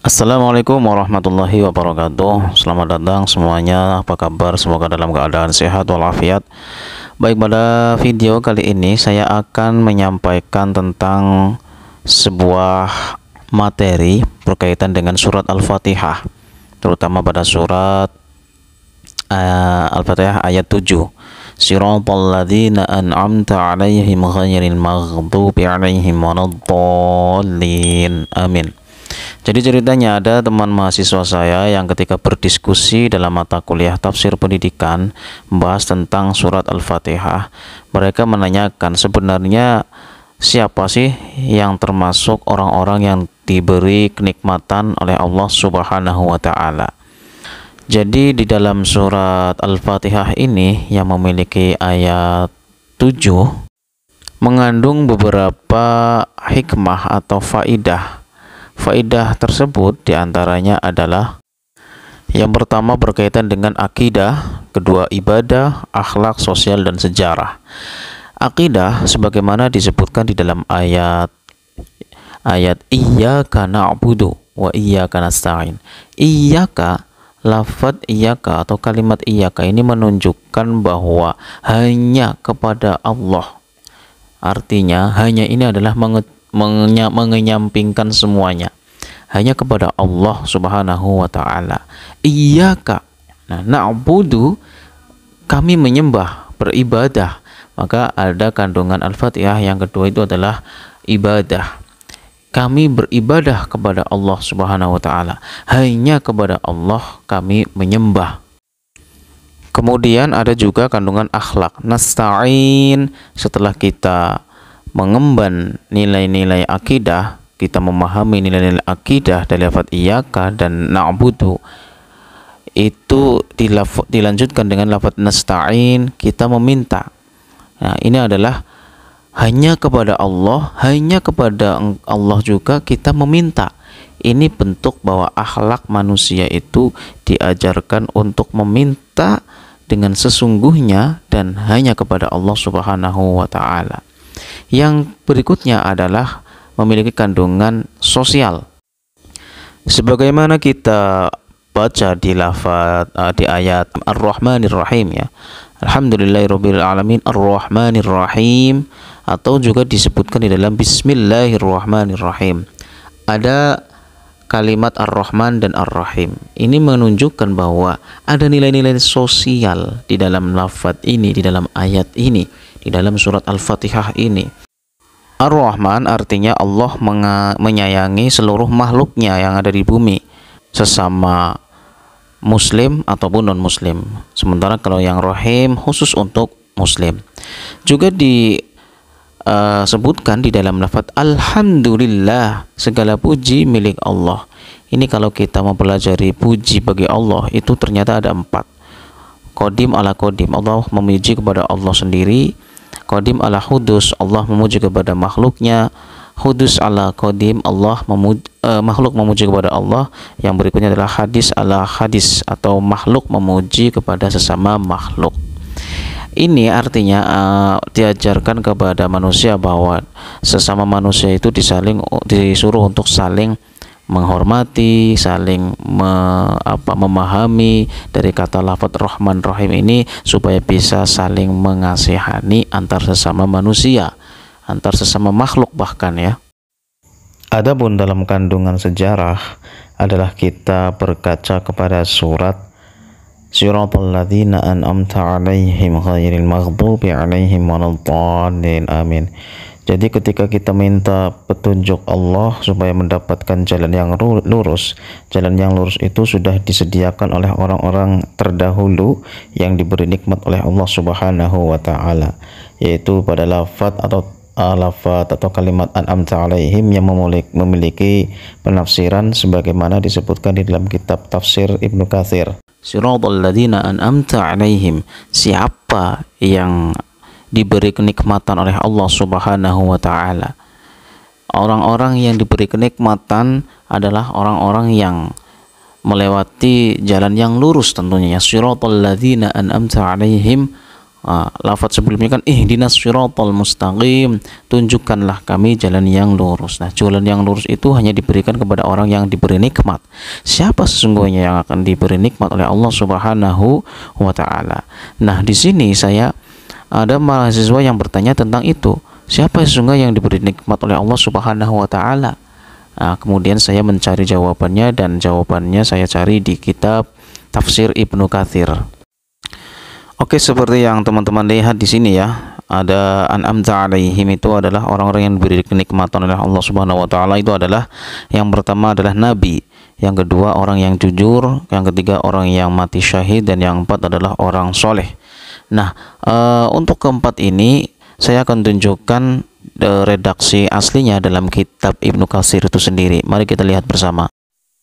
Assalamualaikum warahmatullahi wabarakatuh. Selamat datang semuanya. Apa kabar? Semoga dalam keadaan sehat walafiat. Baik, pada video kali ini saya akan menyampaikan tentang sebuah materi berkaitan dengan surat Al-Fatihah, terutama pada surat Al-Fatihah ayat 7. Siratal ladzina an'amta 'alaihim ghairil maghdubi 'alaihim waladdallin. Amin. Jadi ceritanya ada teman mahasiswa saya yang ketika berdiskusi dalam mata kuliah tafsir pendidikan membahas tentang surat Al-Fatihah, mereka menanyakan sebenarnya siapa sih yang termasuk orang-orang yang diberi kenikmatan oleh Allah Subhanahu wa taala. Jadi di dalam surat Al-Fatihah ini yang memiliki ayat 7 mengandung beberapa hikmah atau faidah. Faidah tersebut diantaranya adalah yang pertama berkaitan dengan akidah, kedua ibadah, akhlak, sosial, dan sejarah. Akidah sebagaimana disebutkan di dalam ayat iyyaka na'budu wa iyyaka nasta'in. Iyyaka, lafaz iyyaka atau kalimat iyyaka ini menunjukkan bahwa hanya kepada Allah. Artinya hanya ini adalah mengenyampingkan semuanya hanya kepada Allah Subhanahu wa taala. Iyyaka, na'budu, kami menyembah, beribadah. Maka ada kandungan Al-Fatihah yang kedua itu adalah ibadah. Kami beribadah kepada Allah Subhanahu wa taala. Hanya kepada Allah kami menyembah. Kemudian ada juga kandungan akhlak. Nasta'in, setelah kita mengemban nilai-nilai akidah, kita memahami nilai-nilai akidah dari lafaz iyyaka dan na'budu, itu dilanjutkan dengan lafaz nasta'in, kita meminta. Nah, ini adalah hanya kepada Allah, hanya kepada Allah juga kita meminta. Ini bentuk bahwa akhlak manusia itu diajarkan untuk meminta dengan sesungguhnya dan hanya kepada Allah Subhanahu wa taala. Yang berikutnya adalah memiliki kandungan sosial. Sebagaimana kita baca di lafaz di ayat Ar-Rahmanir Rahim, ya. Alhamdulillahirabbil alamin Ar-Rahmanir Rahim, atau juga disebutkan di dalam Bismillahirrahmanirrahim. Ada kalimat Ar-Rahman dan Ar-Rahim. Ini menunjukkan bahwa ada nilai-nilai sosial di dalam lafaz ini, di dalam ayat ini, di dalam surat Al-Fatihah ini. Ar-Rahman artinya Allah menyayangi seluruh makhluknya yang ada di bumi, sesama muslim ataupun non-muslim. Sementara kalau yang Rahim khusus untuk muslim. Juga disebutkan di dalam lafaz Alhamdulillah, segala puji milik Allah. Ini kalau kita mempelajari puji bagi Allah itu ternyata ada 4. Qadim ala qadim, Allah memuji kepada Allah sendiri. Qadim ala hudus, Allah memuji kepada makhluknya. Hudus ala qadim, makhluk memuji kepada Allah. Yang berikutnya adalah hadis ala hadis, atau makhluk memuji kepada sesama makhluk. Ini artinya diajarkan kepada manusia bahwa sesama manusia itu disuruh untuk saling menghormati, saling memahami dari kata lafaz Rahman Rahim ini, supaya bisa saling mengasihani antar sesama manusia, antar sesama makhluk bahkan, ya. Adapun dalam kandungan sejarah adalah kita berkaca kepada surat Siratal ladzina an'amta 'alaihim ghairil maghdubi 'alaihim waladdallin. Amin. Jadi ketika kita minta petunjuk Allah supaya mendapatkan jalan yang lurus, jalan yang lurus itu sudah disediakan oleh orang-orang terdahulu yang diberi nikmat oleh Allah Subhanahu wa taala, yaitu pada lafaz atau kalimat an'amta 'alaihim yang memiliki penafsiran sebagaimana disebutkan di dalam kitab tafsir Ibnu Katsir. Siratal ladzina an'amta 'alaihim, siapa yang diberi kenikmatan oleh Allah Subhanahu wa taala. Orang-orang yang diberi kenikmatan adalah orang-orang yang melewati jalan yang lurus tentunya. Siratal ladzina an'amta 'alaihim lafaz sebelumnya kan ihdinas siratal mustaqim, tunjukkanlah kami jalan yang lurus. Nah, jalan yang lurus itu hanya diberikan kepada orang yang diberi nikmat. Siapa sesungguhnya yang akan diberi nikmat oleh Allah Subhanahu wa taala? Nah, di sini ada mahasiswa yang bertanya tentang itu. Siapa sesungguhnya yang diberi nikmat oleh Allah Subhanahu wa taala? Nah, kemudian saya mencari jawabannya, dan jawabannya saya cari di kitab Tafsir Ibnu Katsir. Oke, seperti yang teman-teman lihat di sini ya, ada an'amta alaihim itu adalah orang-orang yang diberi kenikmatan oleh Allah Subhanahu wa taala. Itu adalah yang pertama adalah nabi, yang kedua orang yang jujur, yang ketiga orang yang mati syahid, dan yang keempat adalah orang soleh. Nah, untuk keempat ini saya akan tunjukkan redaksi aslinya dalam kitab Ibnu Katsir itu sendiri. Mari kita lihat bersama.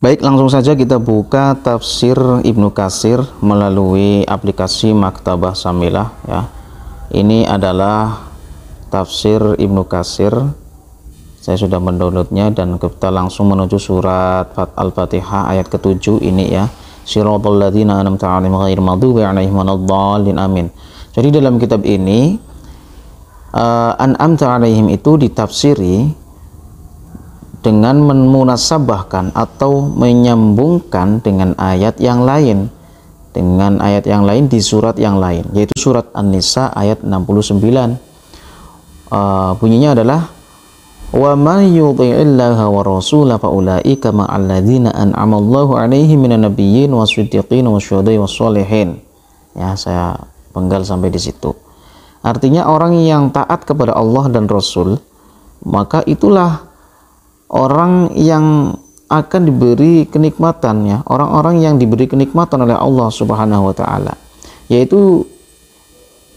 Baik, langsung saja kita buka tafsir Ibnu Katsir melalui aplikasi Maktabah Samilah ya. Ini adalah tafsir Ibnu Katsir. Saya sudah mendownloadnya, dan kita langsung menuju surat Al-Fatihah ayat ke-7 ini ya. Siratal ladzina an'amta 'alaihim ghairil maghdubi 'alaihim waladdallin, amin. Jadi dalam kitab ini an'amta 'alaihim itu ditafsiri dengan memunasabahkan atau menyambungkan dengan ayat yang lain, di surat yang lain, yaitu surat An-Nisa ayat 69. Bunyinya adalah wa may yuti'illaha wa rasulahu fa ulaika ma'al ladzina an'ama Allahu 'alaihim minan nabiyyin wasiddiqin wasyuhada'i wassalihin. Ya, saya penggal sampai di situ. Artinya orang yang taat kepada Allah dan Rasul, maka itulah orang yang akan diberi kenikmatan ya, orang-orang yang diberi kenikmatan oleh Allah Subhanahu wa taala, yaitu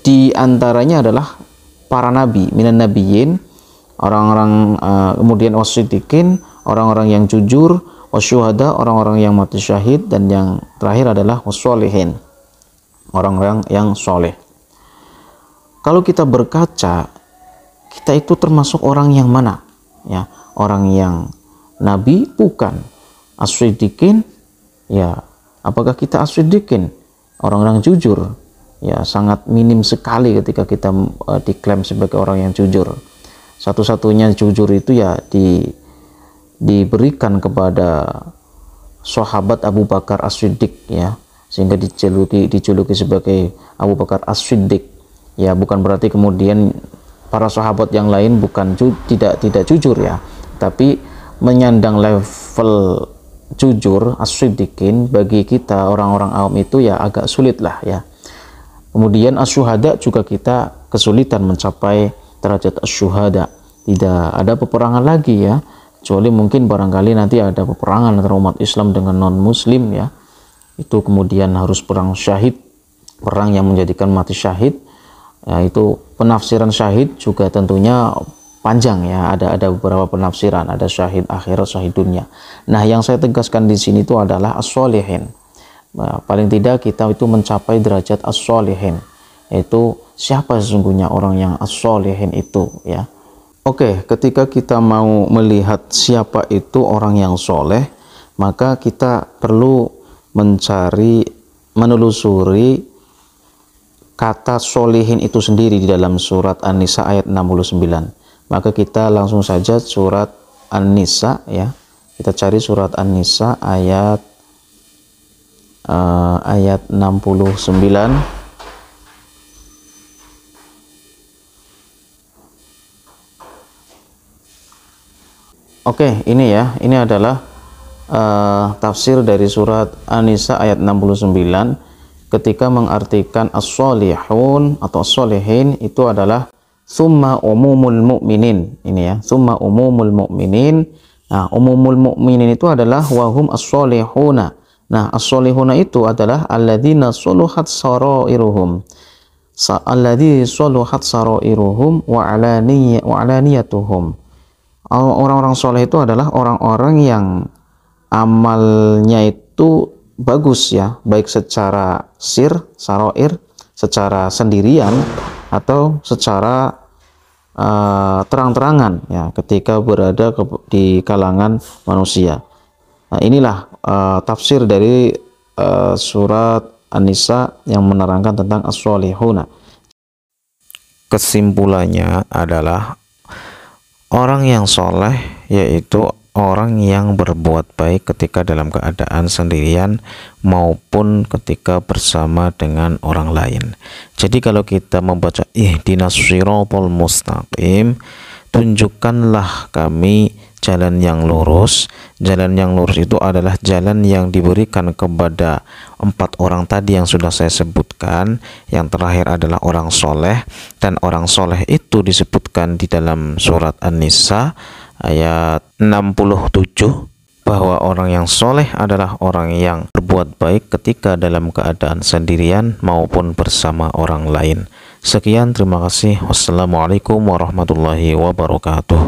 di antaranya adalah para nabi, minan nabiyyin, orang-orang, kemudian wasiddiqin, orang-orang yang jujur, wasyuhada, orang-orang yang mati syahid, dan yang terakhir adalah wassalihin, orang-orang yang soleh. Kalau kita berkaca, kita itu termasuk orang yang mana ya? Orang yang nabi? Bukan. As-siddiqin? Ya, apakah kita as-siddiqin? Orang-orang jujur? Ya, sangat minim sekali ketika kita diklaim sebagai orang yang jujur. Satu-satunya jujur itu ya diberikan kepada sahabat Abu Bakar As-Siddiq ya, sehingga dijuluki sebagai Abu Bakar As-Siddiq. Ya, bukan berarti kemudian para sahabat yang lain tidak jujur ya, tapi menyandang level jujur as-siddiqin bagi kita orang-orang awam itu ya agak sulit lah ya. Kemudian asyuhada juga kita kesulitan mencapai derajat asyuhada. Tidak ada peperangan lagi ya, kecuali mungkin barangkali nanti ada peperangan antara umat Islam dengan non muslim ya, itu kemudian harus perang syahid, perang yang menjadikan mati syahid ya. Itu penafsiran syahid juga tentunya panjang ya, ada beberapa penafsiran, ada syahid akhirat, syahid dunia. Nah, yang saya tegaskan di sini itu adalah as-sholihin. Nah, paling tidak kita itu mencapai derajat as-sholihin, yaitu siapa sesungguhnya orang yang as-sholihin itu ya. Oke, ketika kita mau melihat siapa itu orang yang soleh, maka kita perlu menelusuri kata sholihin itu sendiri di dalam surat An-Nisa ayat 69. Maka kita langsung saja surat An-Nisa ya. Kita cari surat An-Nisa ayat 69. Oke, ini ya. Ini adalah tafsir dari surat An-Nisa ayat 69 ketika mengartikan as-solihun atau as-solihin itu adalah summa umumul mu'minin. Ini ya, summa umumul mu'minin. Nah, umumul mu'minin itu adalah wahum as-solihuna. Nah, as-solihuna itu adalah alladzina suluhat sarairuhum, alladzi suluhat sarairuhum wa alaniyatuhum. Orang-orang soleh itu adalah orang-orang yang amalnya itu bagus ya, baik secara sarair, secara sendirian, atau secara terang-terangan ya, ketika berada di kalangan manusia. Nah, inilah tafsir dari surat An-Nisa yang menerangkan tentang as-solihuna. kesimpulannya adalah orang yang soleh yaitu orang yang berbuat baik ketika dalam keadaan sendirian maupun ketika bersama dengan orang lain. Jadi kalau kita membaca ihdinas shiratal mustaqim, tunjukkanlah kami jalan yang lurus. Jalan yang lurus itu adalah jalan yang diberikan kepada 4 orang tadi yang sudah saya sebutkan. Yang terakhir adalah orang soleh, dan orang soleh itu disebutkan di dalam surat An-Nisa ayat 67 bahwa orang yang soleh adalah orang yang berbuat baik ketika dalam keadaan sendirian maupun bersama orang lain. Sekian, terima kasih. Wassalamualaikum warahmatullahi wabarakatuh.